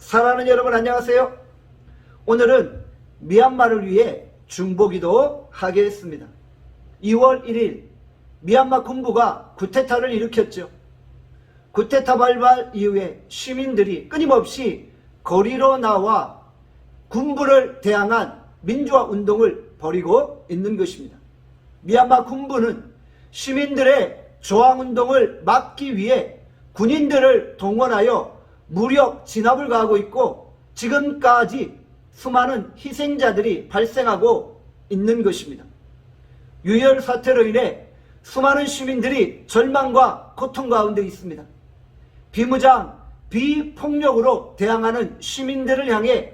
사랑하는 여러분 안녕하세요. 오늘은 미얀마를 위해 중보기도 하겠습니다. 2월 1일 미얀마 군부가 쿠데타를 일으켰죠. 쿠데타 발발 이후에 시민들이 끊임없이 거리로 나와 군부를 대항한 민주화 운동을 벌이고 있는 것입니다. 미얀마 군부는 시민들의 저항운동을 막기 위해 군인들을 동원하여 무력 진압을 가하고 있고 지금까지 수많은 희생자들이 발생하고 있는 것입니다. 유혈 사태로 인해 수많은 시민들이 절망과 고통 가운데 있습니다. 비무장, 비폭력으로 대항하는 시민들을 향해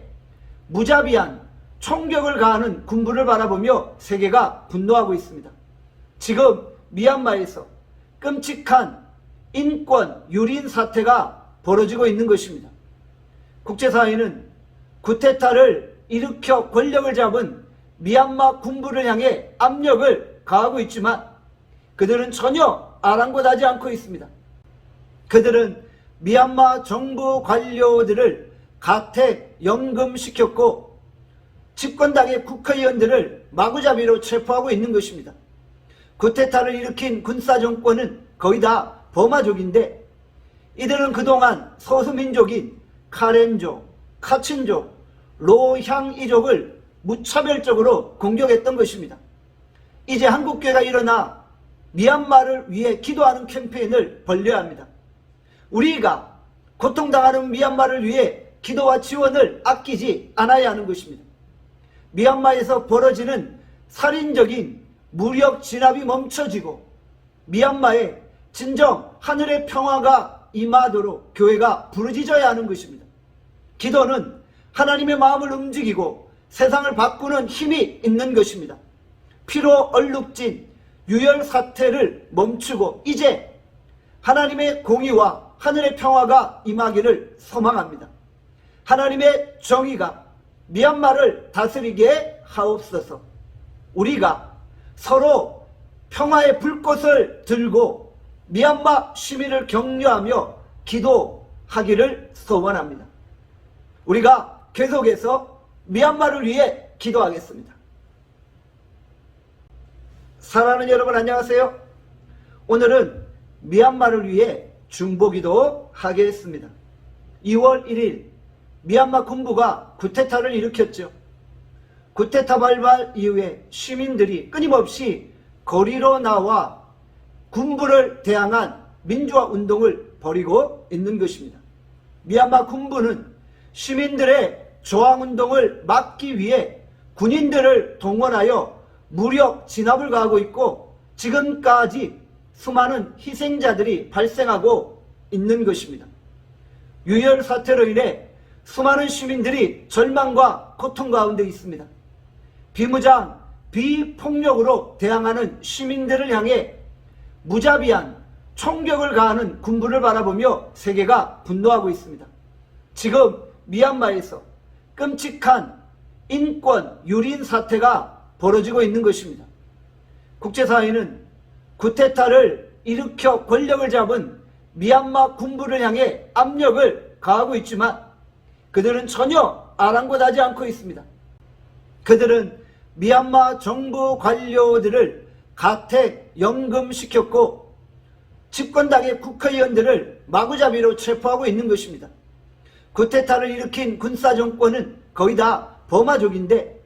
무자비한 총격을 가하는 군부를 바라보며 세계가 분노하고 있습니다. 지금 미얀마에서 끔찍한 인권 유린 사태가 벌어지고 있는 것입니다. 국제사회는 쿠데타를 일으켜 권력을 잡은 미얀마 군부를 향해 압력을 가하고 있지만 그들은 전혀 아랑곳하지 않고 있습니다. 그들은 미얀마 정부 관료들을 가택 연금시켰고 집권당의 국회의원들을 마구잡이로 체포하고 있는 것입니다. 쿠데타를 일으킨 군사정권은 거의 다 버마족인데 이들은 그동안 소수민족인 카렌족, 카친족, 로향이족을 무차별적으로 공격했던 것입니다. 이제 한국교회가 일어나 미얀마를 위해 기도하는 캠페인을 벌려야 합니다. 우리가 고통당하는 미얀마를 위해 기도와 지원을 아끼지 않아야 하는 것입니다. 미얀마에서 벌어지는 살인적인 무력 진압이 멈춰지고 미얀마에 진정 하늘의 평화가 임하도록 교회가 부르짖어야 하는 것입니다. 기도는 하나님의 마음을 움직이고 세상을 바꾸는 힘이 있는 것입니다. 피로 얼룩진 유혈 사태를 멈추고 이제 하나님의 공의와 하늘의 평화가 임하기를 소망합니다. 하나님의 정의가 미얀마를 다스리게 하옵소서. 우리가 서로 평화의 불꽃을 들고 미얀마 시민을 격려하며 기도하기를 소원합니다. 우리가 계속해서 미얀마를 위해 기도하겠습니다. 사랑하는 여러분 안녕하세요. 오늘은 미얀마를 위해 중보기도 하겠습니다. 2월 1일 미얀마 군부가 쿠데타를 일으켰죠. 쿠데타 발발 이후에 시민들이 끊임없이 거리로 나와 군부를 대항한 민주화 운동을 벌이고 있는 것입니다. 미얀마 군부는 시민들의 저항운동을 막기 위해 군인들을 동원하여 무력 진압을 가하고 있고 지금까지 수많은 희생자들이 발생하고 있는 것입니다. 유혈 사태로 인해 수많은 시민들이 절망과 고통 가운데 있습니다. 비무장, 비폭력으로 대항하는 시민들을 향해 무자비한 총격을 가하는 군부를 바라보며 세계가 분노하고 있습니다. 지금 미얀마에서 끔찍한 인권 유린 사태가 벌어지고 있는 것입니다. 국제사회는 쿠데타를 일으켜 권력을 잡은 미얀마 군부를 향해 압력을 가하고 있지만 그들은 전혀 아랑곳하지 않고 있습니다. 그들은 미얀마 정부 관료들을 가택 연금시켰고 집권당의 국회의원들을 마구잡이로 체포하고 있는 것입니다. 쿠데타를 일으킨 군사정권은 거의 다 버마족인데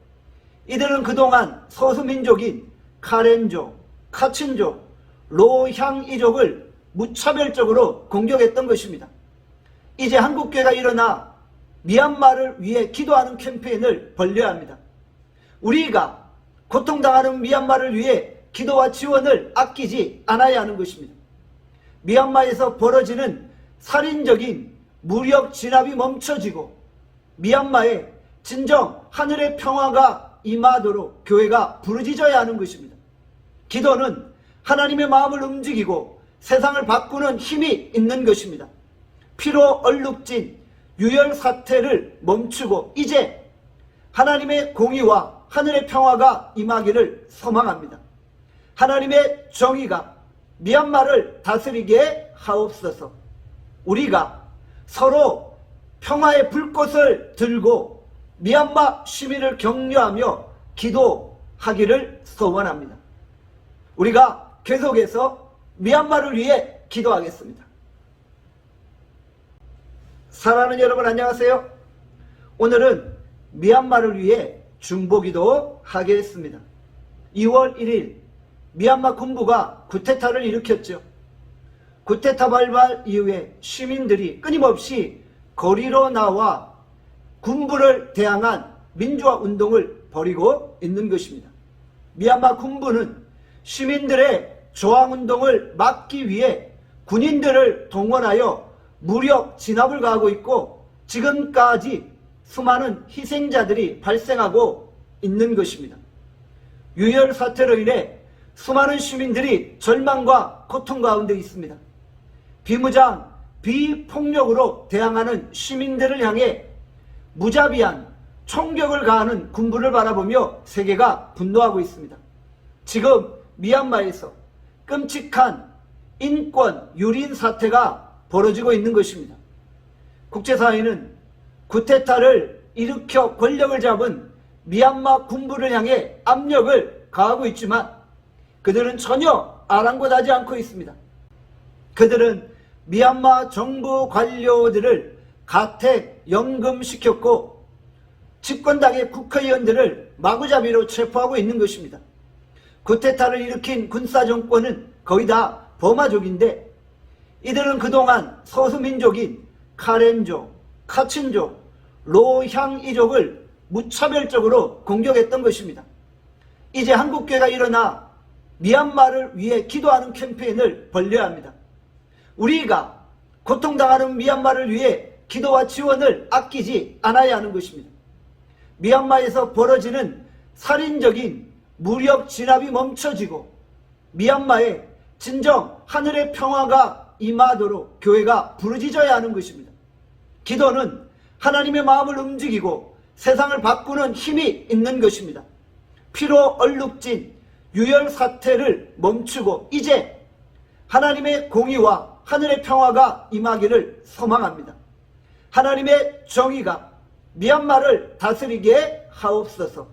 이들은 그동안 소수민족인 카렌족, 카친족, 로향이족을 무차별적으로 공격했던 것입니다. 이제 한국교회가 일어나 미얀마를 위해 기도하는 캠페인을 벌려야 합니다. 우리가 고통당하는 미얀마를 위해 기도와 지원을 아끼지 않아야 하는 것입니다. 미얀마에서 벌어지는 살인적인 무력 진압이 멈춰지고 미얀마에 진정 하늘의 평화가 임하도록 교회가 부르짖어야 하는 것입니다. 기도는 하나님의 마음을 움직이고 세상을 바꾸는 힘이 있는 것입니다. 피로 얼룩진 유혈 사태를 멈추고 이제 하나님의 공의와 하늘의 평화가 임하기를 소망합니다. 하나님의 정의가 미얀마를 다스리게 하옵소서. 우리가 서로 평화의 불꽃을 들고 미얀마 시민을 격려하며 기도하기를 소원합니다. 우리가 계속해서 미얀마를 위해 기도하겠습니다. 사랑하는 여러분 안녕하세요. 오늘은 미얀마를 위해 중보기도 하겠습니다. 2월 1일 미얀마 군부가 쿠데타를 일으켰죠. 쿠데타 발발 이후에 시민들이 끊임없이 거리로 나와 군부를 대항한 민주화 운동을 벌이고 있는 것입니다. 미얀마 군부는 시민들의 저항운동을 막기 위해 군인들을 동원하여 무력 진압을 가하고 있고 지금까지 수많은 희생자들이 발생하고 있는 것입니다. 유혈 사태로 인해 수많은 시민들이 절망과 고통 가운데 있습니다. 비무장, 비폭력으로 대항하는 시민들을 향해 무자비한 총격을 가하는 군부를 바라보며 세계가 분노하고 있습니다. 지금 미얀마에서 끔찍한 인권 유린 사태가 벌어지고 있는 것입니다. 국제사회는 쿠데타를 일으켜 권력을 잡은 미얀마 군부를 향해 압력을 가하고 있지만 그들은 전혀 아랑곳하지 않고 있습니다. 그들은 미얀마 정부 관료들을 가택 연금시켰고 집권당의 국회의원들을 마구잡이로 체포하고 있는 것입니다. 쿠데타를 일으킨 군사정권은 거의 다 버마족인데 이들은 그동안 소수민족인 카렌족, 카친족, 로향이족을 무차별적으로 공격했던 것입니다. 이제 한국교회가 일어나 미얀마를 위해 기도하는 캠페인을 벌려야 합니다. 우리가 고통당하는 미얀마를 위해 기도와 지원을 아끼지 않아야 하는 것입니다. 미얀마에서 벌어지는 살인적인 무력 진압이 멈춰지고 미얀마에 진정 하늘의 평화가 임하도록 교회가 부르짖어야 하는 것입니다. 기도는 하나님의 마음을 움직이고 세상을 바꾸는 힘이 있는 것입니다. 피로 얼룩진 유혈 사태를 멈추고 이제 하나님의 공의와 하늘의 평화가 임하기를 소망합니다. 하나님의 정의가 미얀마를 다스리게 하옵소서.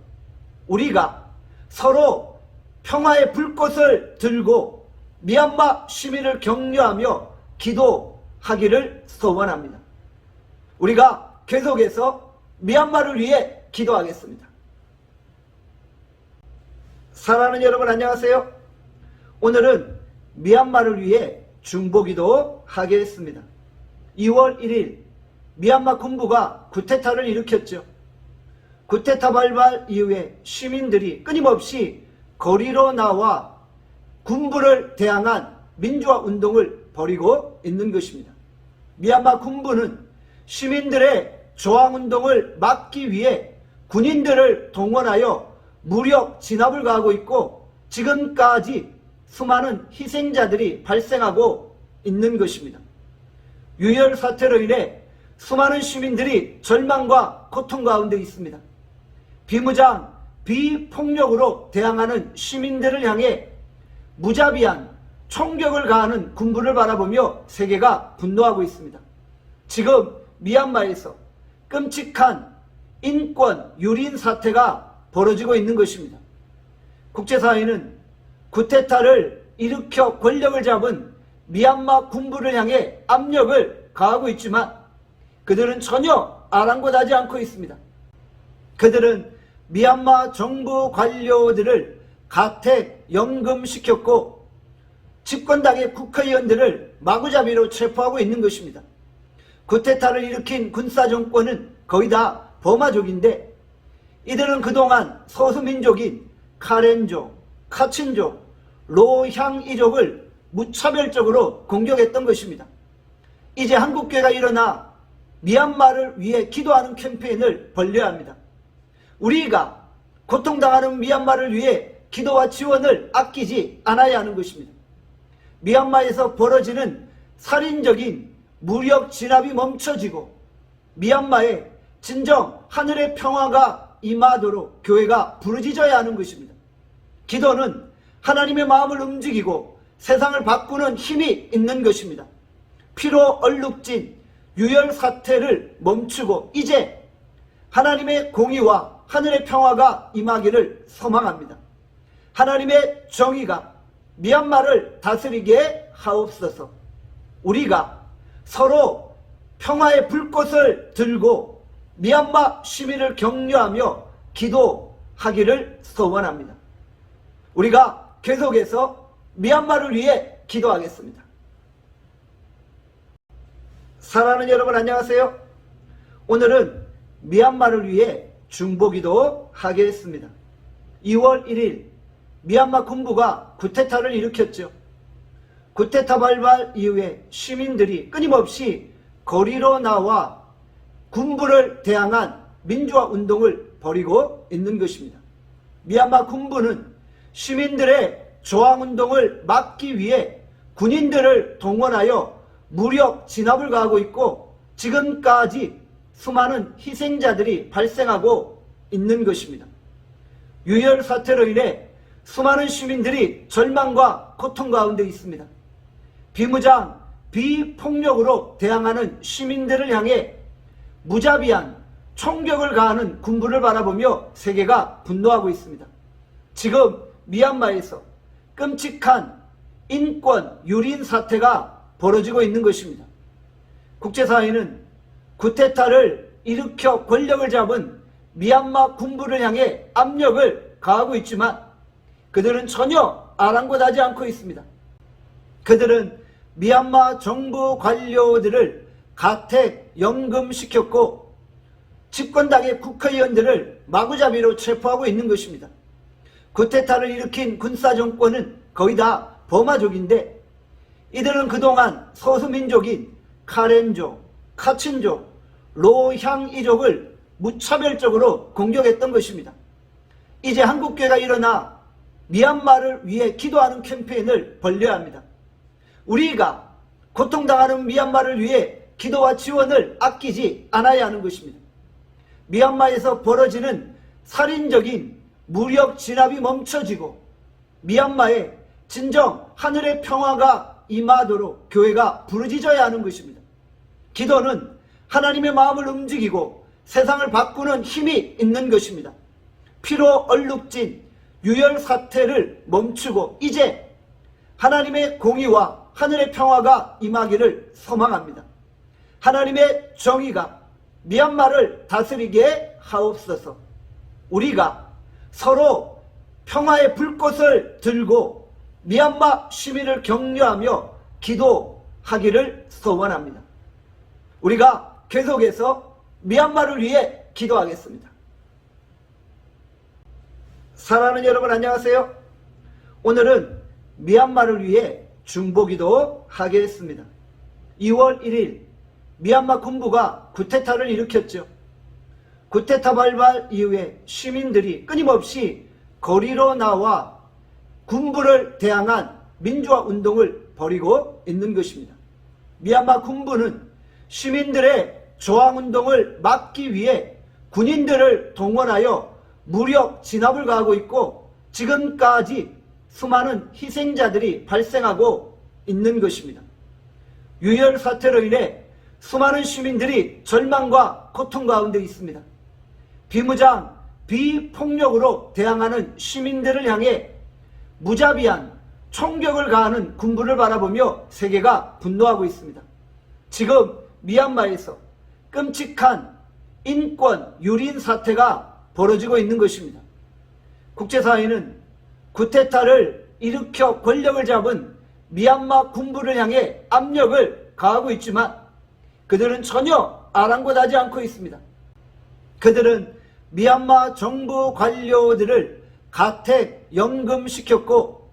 우리가 서로 평화의 불꽃을 들고 미얀마 시민을 격려하며 기도하기를 소원합니다. 우리가 계속해서 미얀마를 위해 기도하겠습니다. 사랑하는 여러분 안녕하세요. 오늘은 미얀마를 위해 중보기도 하겠습니다. 2월 1일 미얀마 군부가 쿠데타를 일으켰죠. 쿠데타 발발 이후에 시민들이 끊임없이 거리로 나와 군부를 대항한 민주화 운동을 벌이고 있는 것입니다. 미얀마 군부는 시민들의 저항운동을 막기 위해 군인들을 동원하여 무력 진압을 가하고 있고 지금까지 수많은 희생자들이 발생하고 있는 것입니다. 유혈 사태로 인해 수많은 시민들이 절망과 고통 가운데 있습니다. 비무장, 비폭력으로 대항하는 시민들을 향해 무자비한 총격을 가하는 군부를 바라보며 세계가 분노하고 있습니다. 지금 미얀마에서 끔찍한 인권 유린 사태가 벌어지고 있는 것입니다. 국제사회는 쿠데타를 일으켜 권력을 잡은 미얀마 군부를 향해 압력을 가하고 있지만 그들은 전혀 아랑곳하지 않고 있습니다. 그들은 미얀마 정부 관료들을 가택 연금시켰고 집권당의 국회의원들을 마구잡이로 체포하고 있는 것입니다. 쿠데타를 일으킨 군사정권은 거의 다 버마족인데 이들은 그동안 소수민족인 카렌족, 카친족, 로향이족을 무차별적으로 공격했던 것입니다. 이제 한국교회가 일어나 미얀마를 위해 기도하는 캠페인을 벌려야 합니다. 우리가 고통당하는 미얀마를 위해 기도와 지원을 아끼지 않아야 하는 것입니다. 미얀마에서 벌어지는 살인적인 무력 진압이 멈춰지고 미얀마에 진정 하늘의 평화가 임하도록 교회가 부르짖어야 하는 것입니다. 기도는 하나님의 마음을 움직이고 세상을 바꾸는 힘이 있는 것입니다. 피로 얼룩진 유혈 사태를 멈추고 이제 하나님의 공의와 하늘의 평화가 임하기를 소망합니다. 하나님의 정의가 미얀마를 다스리게 하옵소서. 우리가 서로 평화의 불꽃을 들고 미얀마 시민을 격려하며 기도하기를 소원합니다. 우리가 계속해서 미얀마를 위해 기도하겠습니다. 사랑하는 여러분 안녕하세요. 오늘은 미얀마를 위해 중보기도 하겠습니다. 2월 1일 미얀마 군부가 쿠데타를 일으켰죠. 쿠데타 발발 이후에 시민들이 끊임없이 거리로 나와 군부를 대항한 민주화 운동을 벌이고 있는 것입니다. 미얀마 군부는 시민들의 저항운동을 막기 위해 군인들을 동원하여 무력 진압을 가하고 있고 지금까지 수많은 희생자들이 발생하고 있는 것입니다. 유혈 사태로 인해 수많은 시민들이 절망과 고통 가운데 있습니다. 비무장, 비폭력으로 대항하는 시민들을 향해 무자비한 총격을 가하는 군부를 바라보며 세계가 분노하고 있습니다. 지금 미얀마에서 끔찍한 인권 유린 사태가 벌어지고 있는 것입니다. 국제사회는 쿠데타를 일으켜 권력을 잡은 미얀마 군부를 향해 압력을 가하고 있지만 그들은 전혀 아랑곳하지 않고 있습니다. 그들은 미얀마 정부 관료들을 가택 연금시켰고 집권당의 국회의원들을 마구잡이로 체포하고 있는 것입니다. 쿠데타를 일으킨 군사정권은 거의 다 버마족인데 이들은 그동안 소수민족인 카렌족, 카친족, 로향이족을 무차별적으로 공격했던 것입니다. 이제 한국교회가 일어나 미얀마를 위해 기도하는 캠페인을 벌려야 합니다. 우리가 고통당하는 미얀마를 위해 기도와 지원을 아끼지 않아야 하는 것입니다. 미얀마에서 벌어지는 살인적인 무력 진압이 멈춰지고 미얀마에 진정 하늘의 평화가 임하도록 교회가 부르짖어야 하는 것입니다. 기도는 하나님의 마음을 움직이고 세상을 바꾸는 힘이 있는 것입니다. 피로 얼룩진 유혈 사태를 멈추고 이제 하나님의 공의와 하늘의 평화가 임하기를 소망합니다. 하나님의 정의가 미얀마를 다스리게 하옵소서. 우리가 서로 평화의 불꽃을 들고 미얀마 시민을 격려하며 기도하기를 소원합니다. 우리가 계속해서 미얀마를 위해 기도하겠습니다. 사랑하는 여러분 안녕하세요. 오늘은 미얀마를 위해 중보기도 하겠습니다. 2월 1일 미얀마 군부가 쿠데타를 일으켰죠. 쿠데타 발발 이후에 시민들이 끊임없이 거리로 나와 군부를 대항한 민주화 운동을 벌이고 있는 것입니다. 미얀마 군부는 시민들의 저항운동을 막기 위해 군인들을 동원하여 무력 진압을 가하고 있고 지금까지 수많은 희생자들이 발생하고 있는 것입니다. 유혈 사태로 인해 수많은 시민들이 절망과 고통 가운데 있습니다. 비무장, 비폭력으로 대항하는 시민들을 향해 무자비한 총격을 가하는 군부를 바라보며 세계가 분노하고 있습니다. 지금 미얀마에서 끔찍한 인권 유린 사태가 벌어지고 있는 것입니다. 국제사회는 쿠데타를 일으켜 권력을 잡은 미얀마 군부를 향해 압력을 가하고 있지만 그들은 전혀 아랑곳하지 않고 있습니다. 그들은 미얀마 정부 관료들을 가택 연금시켰고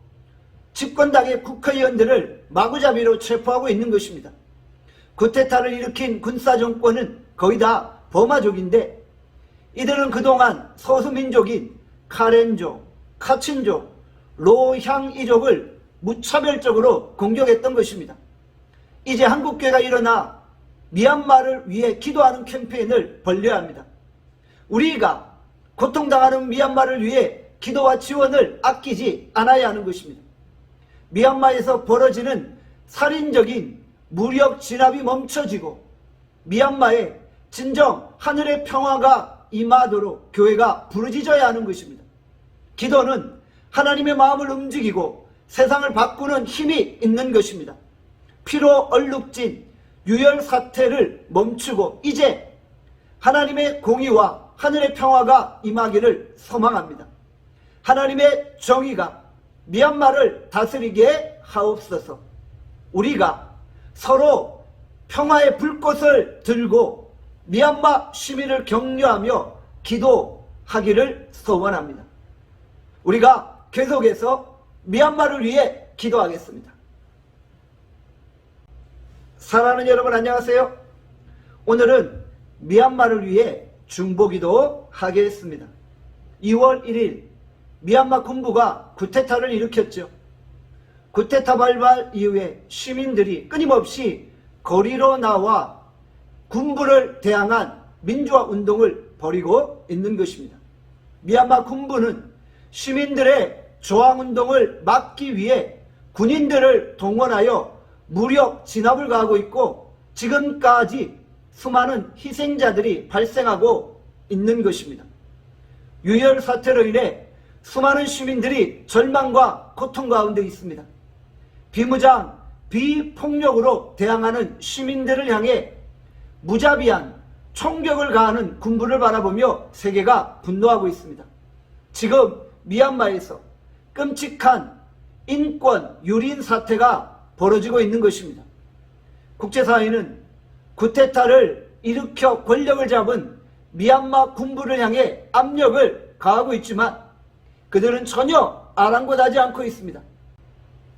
집권당의 국회의원들을 마구잡이로 체포하고 있는 것입니다. 쿠데타를 일으킨 군사정권은 거의 다 버마족인데 이들은 그동안 소수민족인 카렌족, 카친족, 로향이족을 무차별적으로 공격했던 것입니다. 이제 한국교회가 일어나 미얀마를 위해 기도하는 캠페인을 벌려야 합니다. 우리가 고통당하는 미얀마를 위해 기도와 지원을 아끼지 않아야 하는 것입니다. 미얀마에서 벌어지는 살인적인 무력 진압이 멈춰지고 미얀마에 진정 하늘의 평화가 임하도록 교회가 부르짖어야 하는 것입니다. 기도는 하나님의 마음을 움직이고 세상을 바꾸는 힘이 있는 것입니다. 피로 얼룩진 유혈 사태를 멈추고 이제 하나님의 공의와 하늘의 평화가 임하기를 소망합니다. 하나님의 정의가 미얀마를 다스리게 하옵소서. 우리가 서로 평화의 불꽃을 들고 미얀마 시민을 격려하며 기도하기를 소원합니다. 우리가 계속해서 미얀마를 위해 기도하겠습니다. 사랑하는 여러분 안녕하세요. 오늘은 미얀마를 위해 중보기도 하겠습니다. 2월 1일 미얀마 군부가 쿠데타를 일으켰죠. 쿠데타 발발 이후에 시민들이 끊임없이 거리로 나와 군부를 대항한 민주화 운동을 벌이고 있는 것입니다. 미얀마 군부는 시민들의 저항운동을 막기 위해 군인들을 동원하여 무력 진압을 가하고 있고 지금까지 수많은 희생자들이 발생하고 있는 것입니다. 유혈 사태로 인해 수많은 시민들이 절망과 고통 가운데 있습니다. 비무장, 비폭력으로 대항하는 시민들을 향해 무자비한 총격을 가하는 군부를 바라보며 세계가 분노하고 있습니다. 지금 미얀마에서 끔찍한 인권 유린 사태가 벌어지고 있는 것입니다. 국제사회는 쿠데타를 일으켜 권력을 잡은 미얀마 군부를 향해 압력을 가하고 있지만 그들은 전혀 아랑곳하지 않고 있습니다.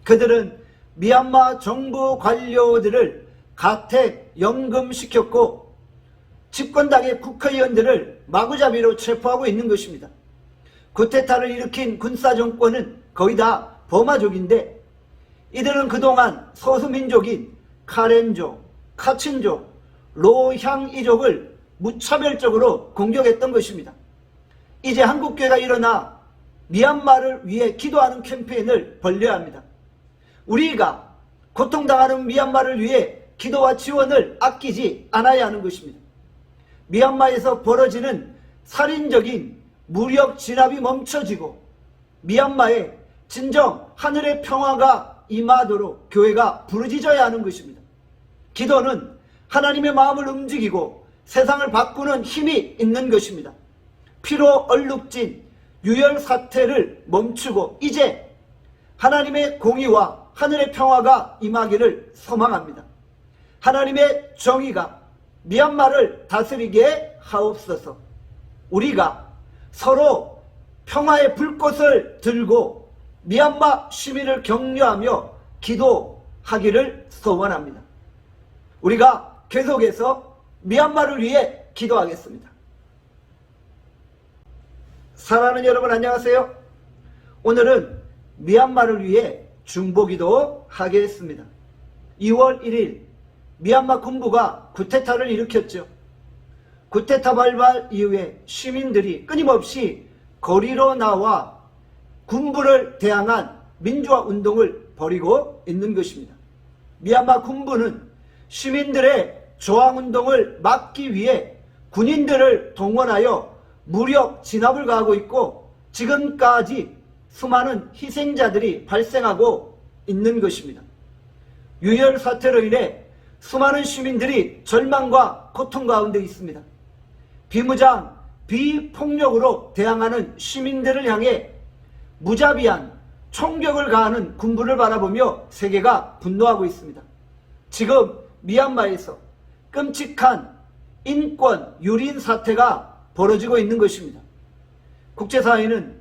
그들은 미얀마 정부 관료들을 가택 연금시켰고 집권당의 국회의원들을 마구잡이로 체포하고 있는 것입니다. 쿠데타를 일으킨 군사정권은 거의 다 버마족인데 이들은 그동안 소수민족인 카렌족, 카친족, 로향이족을 무차별적으로 공격했던 것입니다. 이제 한국교회가 일어나 미얀마를 위해 기도하는 캠페인을 벌려야 합니다. 우리가 고통당하는 미얀마를 위해 기도와 지원을 아끼지 않아야 하는 것입니다. 미얀마에서 벌어지는 살인적인 무력 진압이 멈춰지고 미얀마에 진정 하늘의 평화가 임하도록 교회가 부르짖어야 하는 것입니다. 기도는 하나님의 마음을 움직이고 세상을 바꾸는 힘이 있는 것입니다. 피로 얼룩진 유혈 사태를 멈추고 이제 하나님의 공의와 하늘의 평화가 임하기를 소망합니다. 하나님의 정의가 미얀마를 다스리게 하옵소서. 우리가 서로 평화의 불꽃을 들고 미얀마 시민을 격려하며 기도하기를 소원합니다. 우리가 계속해서 미얀마를 위해 기도하겠습니다. 사랑하는 여러분 안녕하세요. 오늘은 미얀마를 위해 중보기도 하겠습니다. 2월 1일 미얀마 군부가 쿠데타를 일으켰죠. 쿠데타 발발 이후에 시민들이 끊임없이 거리로 나와 군부를 대항한 민주화 운동을 벌이고 있는 것입니다. 미얀마 군부는 시민들의 저항운동을 막기 위해 군인들을 동원하여 무력 진압을 가하고 있고 지금까지 수많은 희생자들이 발생하고 있는 것입니다. 유혈 사태로 인해 수많은 시민들이 절망과 고통 가운데 있습니다. 비무장, 비폭력으로 대항하는 시민들을 향해 무자비한 총격을 가하는 군부를 바라보며 세계가 분노하고 있습니다. 지금 미얀마에서 끔찍한 인권 유린 사태가 벌어지고 있는 것입니다. 국제사회는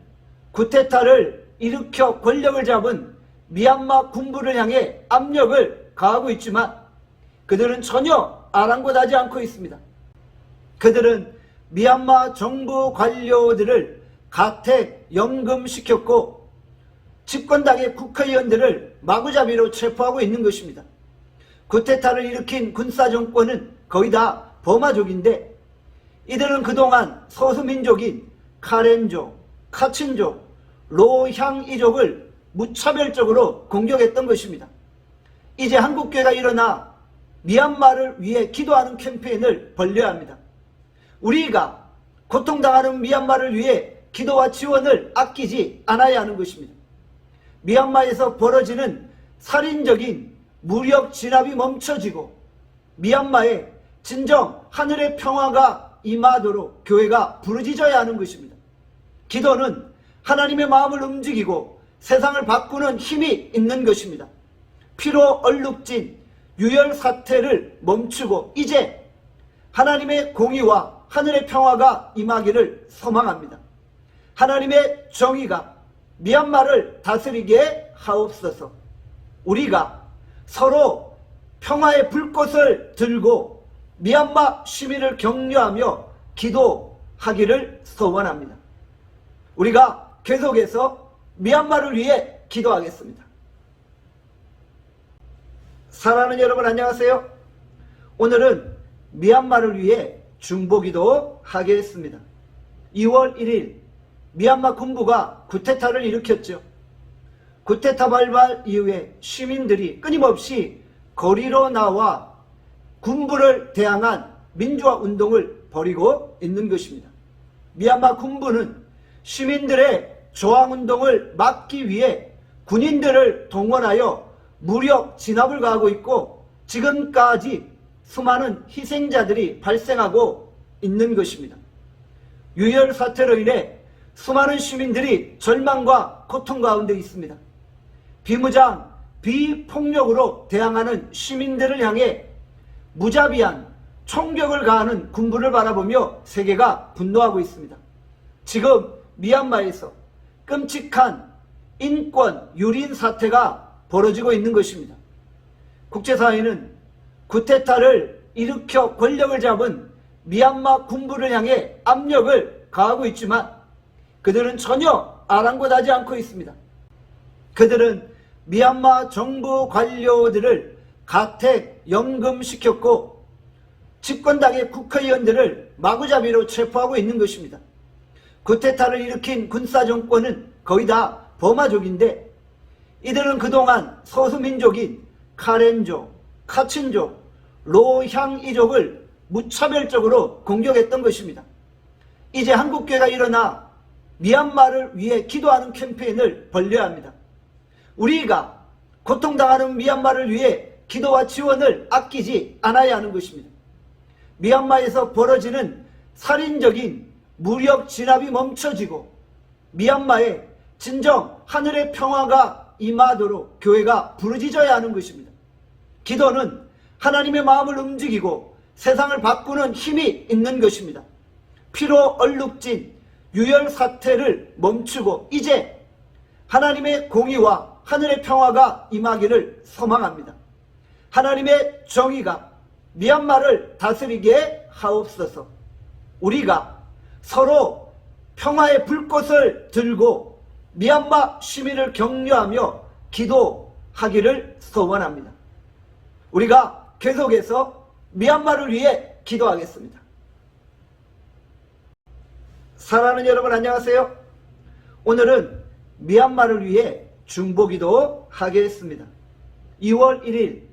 쿠데타를 일으켜 권력을 잡은 미얀마 군부를 향해 압력을 가하고 있지만 그들은 전혀 아랑곳하지 않고 있습니다. 그들은 미얀마 정부 관료들을 가택 연금시켰고 집권당의 국회의원들을 마구잡이로 체포하고 있는 것입니다. 쿠데타를 일으킨 군사정권은 거의 다 버마족인데 이들은 그동안 소수민족인 카렌족, 카친족, 로향이족을 무차별적으로 공격했던 것입니다. 이제 한국교회가 일어나 미얀마를 위해 기도하는 캠페인을 벌려야 합니다. 우리가 고통당하는 미얀마를 위해 기도와 지원을 아끼지 않아야 하는 것입니다. 미얀마에서 벌어지는 살인적인 무력 진압이 멈춰지고 미얀마에 진정 하늘의 평화가 임하도록 교회가 부르짖어야 하는 것입니다. 기도는 하나님의 마음을 움직이고 세상을 바꾸는 힘이 있는 것입니다. 피로 얼룩진 유혈 사태를 멈추고 이제 하나님의 공의와 하늘의 평화가 임하기를 소망합니다. 하나님의 정의가 미얀마를 다스리게 하옵소서. 우리가 서로 평화의 불꽃을 들고 미얀마 시민을 격려하며 기도하기를 소원합니다. 우리가 계속해서 미얀마를 위해 기도하겠습니다. 사랑하는 여러분 안녕하세요. 오늘은 미얀마를 위해 중보기도 하겠습니다. 2월 1일 미얀마 군부가 쿠데타를 일으켰죠. 쿠데타 발발 이후에 시민들이 끊임없이 거리로 나와 군부를 대항한 민주화 운동을 벌이고 있는 것입니다. 미얀마 군부는 시민들의 저항운동을 막기 위해 군인들을 동원하여 무력 진압을 가하고 있고 지금까지 수많은 희생자들이 발생하고 있는 것입니다. 유혈 사태로 인해 수많은 시민들이 절망과 고통 가운데 있습니다. 비무장, 비폭력으로 대항하는 시민들을 향해 무자비한 총격을 가하는 군부를 바라보며 세계가 분노하고 있습니다. 지금 미얀마에서 끔찍한 인권 유린 사태가 벌어지고 있는 것입니다. 국제사회는 쿠데타를 일으켜 권력을 잡은 미얀마 군부를 향해 압력을 가하고 있지만 그들은 전혀 아랑곳하지 않고 있습니다. 그들은 미얀마 정부 관료들을 가택 연금시켰고 집권당의 국회의원들을 마구잡이로 체포하고 있는 것입니다. 쿠데타를 일으킨 군사정권은 거의 다 버마족인데 이들은 그동안 소수민족인 카렌족, 카친족, 로향이족을 무차별적으로 공격했던 것입니다. 이제 한국교회가 일어나 미얀마를 위해 기도하는 캠페인을 벌려야 합니다. 우리가 고통당하는 미얀마를 위해 기도와 지원을 아끼지 않아야 하는 것입니다. 미얀마에서 벌어지는 살인적인 무력 진압이 멈춰지고 미얀마에 진정 하늘의 평화가 임하도록 교회가 부르짖어야 하는 것입니다. 기도는 하나님의 마음을 움직이고 세상을 바꾸는 힘이 있는 것입니다. 피로 얼룩진 유혈 사태를 멈추고 이제 하나님의 공의와 하늘의 평화가 임하기를 소망합니다. 하나님의 정의가 미얀마를 다스리게 하옵소서. 우리가 서로 평화의 불꽃을 들고 미얀마 시민을 격려하며 기도하기를 소원합니다. 우리가 계속해서 미얀마를 위해 기도하겠습니다. 사랑하는 여러분 안녕하세요. 오늘은 미얀마를 위해 중보기도 하겠습니다. 2월 1일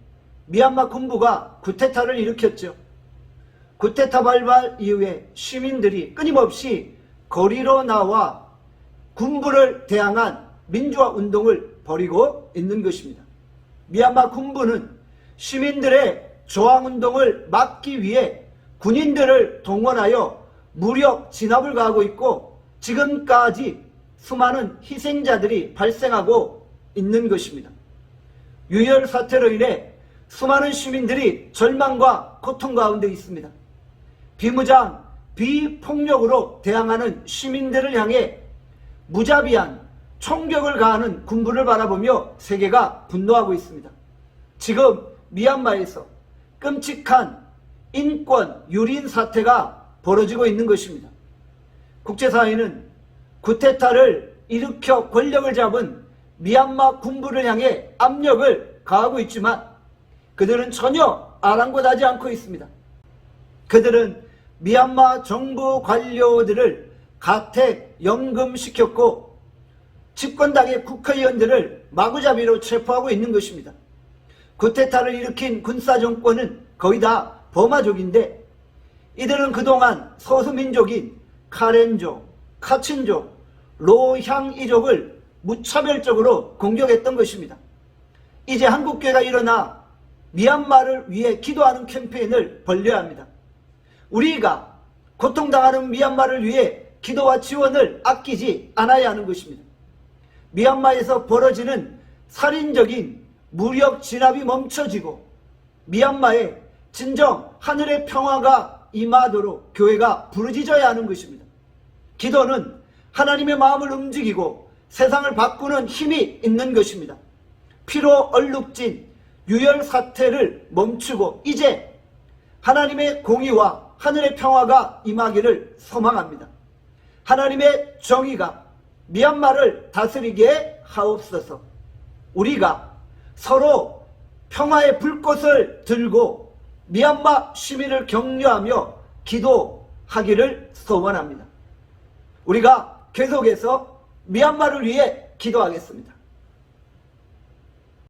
미얀마 군부가 쿠데타를 일으켰죠. 쿠데타 발발 이후에 시민들이 끊임없이 거리로 나와 군부를 대항한 민주화 운동을 벌이고 있는 것입니다. 미얀마 군부는 시민들의 저항운동을 막기 위해 군인들을 동원하여 무력 진압을 가하고 있고 지금까지 수많은 희생자들이 발생하고 있는 것입니다. 유혈 사태로 인해 수많은 시민들이 절망과 고통 가운데 있습니다. 비무장, 비폭력으로 대항하는 시민들을 향해 무자비한 총격을 가하는 군부를 바라보며 세계가 분노하고 있습니다. 지금 미얀마에서 끔찍한 인권 유린 사태가 벌어지고 있는 것입니다. 국제사회는 쿠데타를 일으켜 권력을 잡은 미얀마 군부를 향해 압력을 가하고 있지만 그들은 전혀 아랑곳하지 않고 있습니다. 그들은 미얀마 정부 관료들을 가택 연금시켰고 집권당의 국회의원들을 마구잡이로 체포하고 있는 것입니다. 쿠데타를 일으킨 군사정권은 거의 다 버마족인데 이들은 그동안 소수민족인 카렌족, 카친족, 로향이족을 무차별적으로 공격했던 것입니다. 이제 한국교회가 일어나 미얀마를 위해 기도하는 캠페인을 벌려야 합니다. 우리가 고통당하는 미얀마를 위해 기도와 지원을 아끼지 않아야 하는 것입니다. 미얀마에서 벌어지는 살인적인 무력 진압이 멈춰지고 미얀마에 진정 하늘의 평화가 임하도록 교회가 부르짖어야 하는 것입니다. 기도는 하나님의 마음을 움직이고 세상을 바꾸는 힘이 있는 것입니다. 피로 얼룩진 유혈 사태를 멈추고 이제 하나님의 공의와 하늘의 평화가 임하기를 소망합니다. 하나님의 정의가 미얀마를 다스리게 하옵소서. 우리가 서로 평화의 불꽃을 들고 미얀마 시민을 격려하며 기도하기를 소원합니다. 우리가 계속해서 미얀마를 위해 기도하겠습니다.